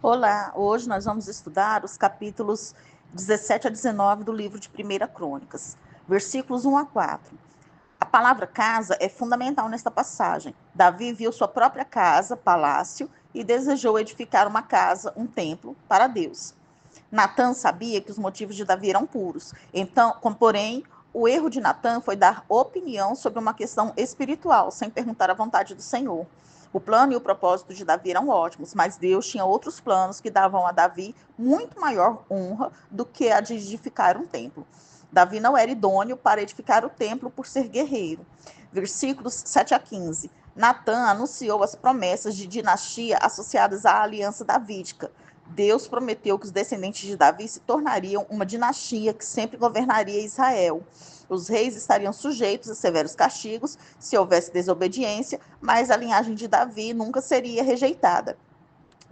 Olá, hoje nós vamos estudar os capítulos 17 a 19 do livro de 1 Crônicas, versículos 1 a 4. A palavra casa é fundamental nesta passagem. Davi viu sua própria casa, palácio, e desejou edificar uma casa, um templo, para Deus. Natã sabia que os motivos de Davi eram puros. Porém, o erro de Natã foi dar opinião sobre uma questão espiritual, sem perguntar a vontade do Senhor. O plano e o propósito de Davi eram ótimos, mas Deus tinha outros planos que davam a Davi muito maior honra do que a de edificar um templo. Davi não era idôneo para edificar o templo por ser guerreiro. Versículos 7 a 15. Natã anunciou as promessas de dinastia associadas à aliança davídica. Deus prometeu que os descendentes de Davi se tornariam uma dinastia que sempre governaria Israel. Os reis estariam sujeitos a severos castigos se houvesse desobediência, mas a linhagem de Davi nunca seria rejeitada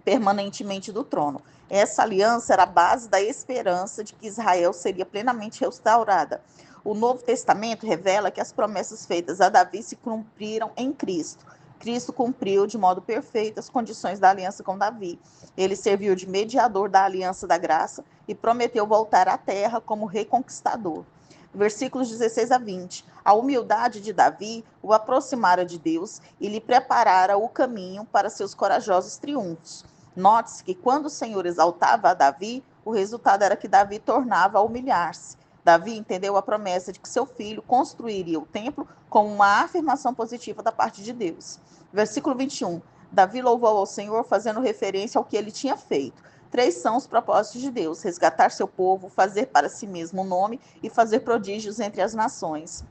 permanentemente do trono. Essa aliança era a base da esperança de que Israel seria plenamente restaurada. O Novo Testamento revela que as promessas feitas a Davi se cumpriram em Cristo. Cristo cumpriu de modo perfeito as condições da aliança com Davi. Ele serviu de mediador da aliança da graça e prometeu voltar à terra como reconquistador. Versículos 16 a 20. A humildade de Davi o aproximara de Deus e lhe preparara o caminho para seus corajosos triunfos. Note-se que quando o Senhor exaltava a Davi, o resultado era que Davi tornava a humilhar-se. Davi entendeu a promessa de que seu filho construiria o templo como uma afirmação positiva da parte de Deus. Versículo 21. Davi louvou ao Senhor fazendo referência ao que ele tinha feito. 3 são os propósitos de Deus: resgatar seu povo, fazer para si mesmo um nome e fazer prodígios entre as nações.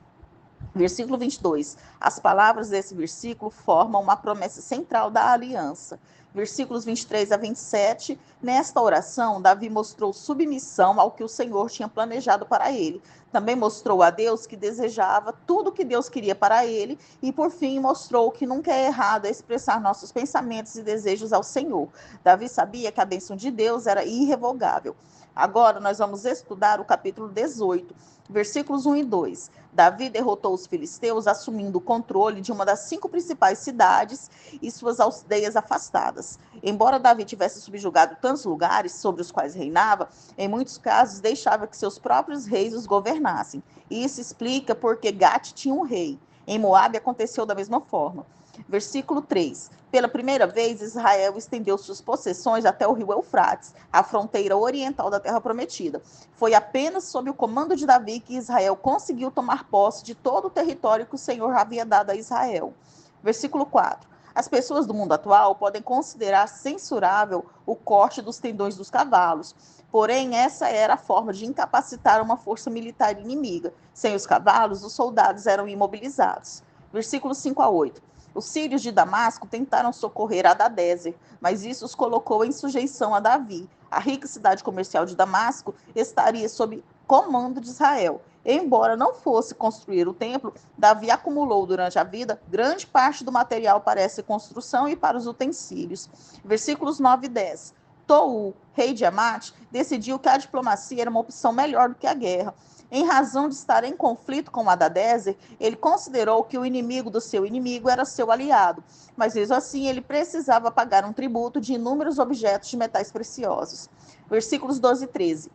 Versículo 22. As palavras desse versículo formam uma promessa central da aliança. Versículos 23 a 27. Nesta oração, Davi mostrou submissão ao que o Senhor tinha planejado para ele. Também mostrou a Deus que desejava tudo o que Deus queria para ele. E, por fim, mostrou que nunca é errado expressar nossos pensamentos e desejos ao Senhor. Davi sabia que a bênção de Deus era irrevogável. Agora nós vamos estudar o capítulo 18, versículos 1 e 2. Davi derrotou os filisteus, assumindo o controle de uma das 5 principais cidades e suas aldeias afastadas. Embora Davi tivesse subjugado tantos lugares sobre os quais reinava, em muitos casos deixava que seus próprios reis os governassem. E isso explica porque Gate tinha um rei. Em Moabe aconteceu da mesma forma. Versículo 3. Pela primeira vez, Israel estendeu suas possessões até o rio Eufrates, a fronteira oriental da Terra Prometida. Foi apenas sob o comando de Davi que Israel conseguiu tomar posse de todo o território que o Senhor havia dado a Israel. Versículo 4. As pessoas do mundo atual podem considerar censurável o corte dos tendões dos cavalos. Porém, essa era a forma de incapacitar uma força militar inimiga. Sem os cavalos, os soldados eram imobilizados. Versículos 5 a 8. Os sírios de Damasco tentaram socorrer Hadadezer, mas isso os colocou em sujeição a Davi. A rica cidade comercial de Damasco estaria sob comando de Israel. Embora não fosse construir o templo, Davi acumulou durante a vida grande parte do material para essa construção e para os utensílios. Versículos 9 e 10. Tou, rei de Amate, decidiu que a diplomacia era uma opção melhor do que a guerra. Em razão de estar em conflito com Hadadezer, ele considerou que o inimigo do seu inimigo era seu aliado, mas mesmo assim ele precisava pagar um tributo de inúmeros objetos de metais preciosos. Versículos 12 e 13.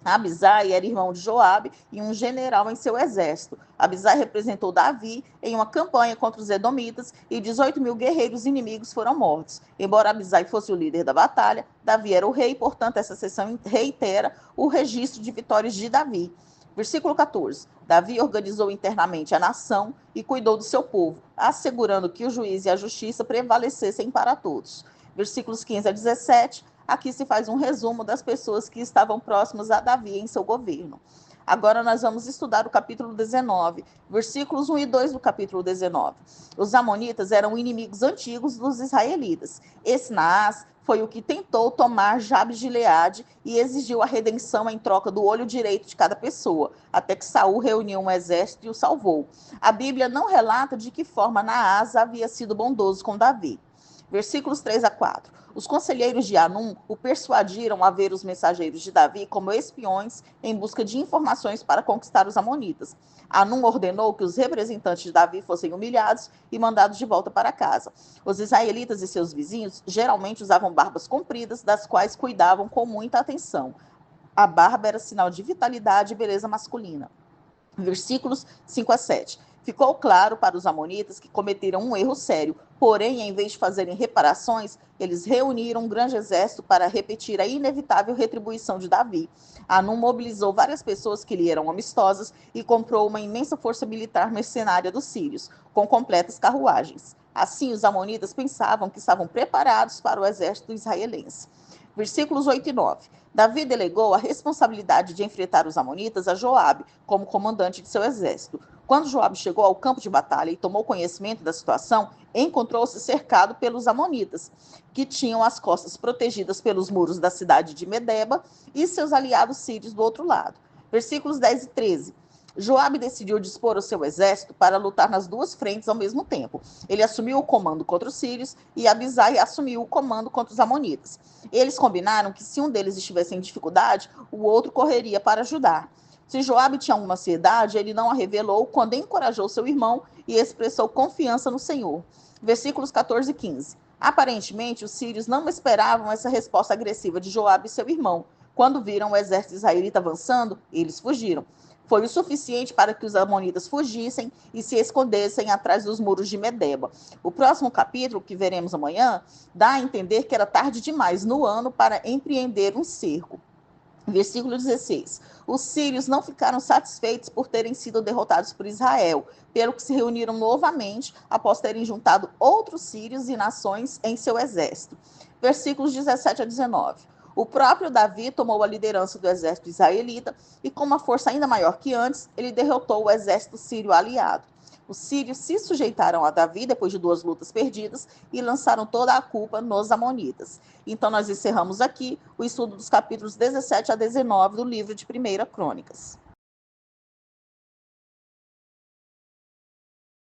Abisai era irmão de Joabe e um general em seu exército. Abisai representou Davi em uma campanha contra os edomitas e 18.000 guerreiros inimigos foram mortos. Embora Abisai fosse o líder da batalha, Davi era o rei, portanto essa seção reitera o registro de vitórias de Davi. Versículo 14. Davi organizou internamente a nação e cuidou do seu povo, assegurando que o juízo e a justiça prevalecessem para todos. Versículos 15 a 17. Aqui se faz um resumo das pessoas que estavam próximas a Davi em seu governo. Agora nós vamos estudar o capítulo 19, versículos 1 e 2 do capítulo 19. Os amonitas eram inimigos antigos dos israelitas. Esse Naás foi o que tentou tomar Jabes de Gileade e exigiu a redenção em troca do olho direito de cada pessoa, até que Saul reuniu um exército e o salvou. A Bíblia não relata de que forma Naás havia sido bondoso com Davi. Versículos 3 a 4. Os conselheiros de Anum o persuadiram a ver os mensageiros de Davi como espiões em busca de informações para conquistar os amonitas. Anum ordenou que os representantes de Davi fossem humilhados e mandados de volta para casa. Os israelitas e seus vizinhos geralmente usavam barbas compridas, das quais cuidavam com muita atenção. A barba era sinal de vitalidade e beleza masculina. Versículos 5 a 7. Ficou claro para os amonitas que cometeram um erro sério, porém, em vez de fazerem reparações, eles reuniram um grande exército para repetir a inevitável retribuição de Davi. Anum mobilizou várias pessoas que lhe eram amistosas e comprou uma imensa força militar mercenária dos sírios, com completas carruagens. Assim, os amonitas pensavam que estavam preparados para o exército israelense. Versículos 8 e 9. Davi delegou a responsabilidade de enfrentar os amonitas a Joabe, como comandante de seu exército. Quando Joabe chegou ao campo de batalha e tomou conhecimento da situação, encontrou-se cercado pelos amonitas, que tinham as costas protegidas pelos muros da cidade de Medeba e seus aliados sírios do outro lado. Versículos 10 e 13. Joabe decidiu dispor o seu exército para lutar nas duas frentes ao mesmo tempo. Ele assumiu o comando contra os sírios e Abisai assumiu o comando contra os amonitas. Eles combinaram que se um deles estivesse em dificuldade, o outro correria para ajudar. Se Joabe tinha alguma ansiedade, ele não a revelou quando encorajou seu irmão e expressou confiança no Senhor. Versículos 14 e 15. Aparentemente, os sírios não esperavam essa resposta agressiva de Joabe e seu irmão. Quando viram o exército israelita avançando, eles fugiram. Foi o suficiente para que os amonitas fugissem e se escondessem atrás dos muros de Medeba. O próximo capítulo, que veremos amanhã, dá a entender que era tarde demais no ano para empreender um cerco. Versículo 16. Os sírios não ficaram satisfeitos por terem sido derrotados por Israel, pelo que se reuniram novamente após terem juntado outros sírios e nações em seu exército. Versículos 17 a 19. O próprio Davi tomou a liderança do exército israelita e, com uma força ainda maior que antes, ele derrotou o exército sírio aliado. Os sírios se sujeitaram a Davi depois de 2 lutas perdidas e lançaram toda a culpa nos amonitas. Então, nós encerramos aqui o estudo dos capítulos 17 a 19 do livro de 1 Crônicas.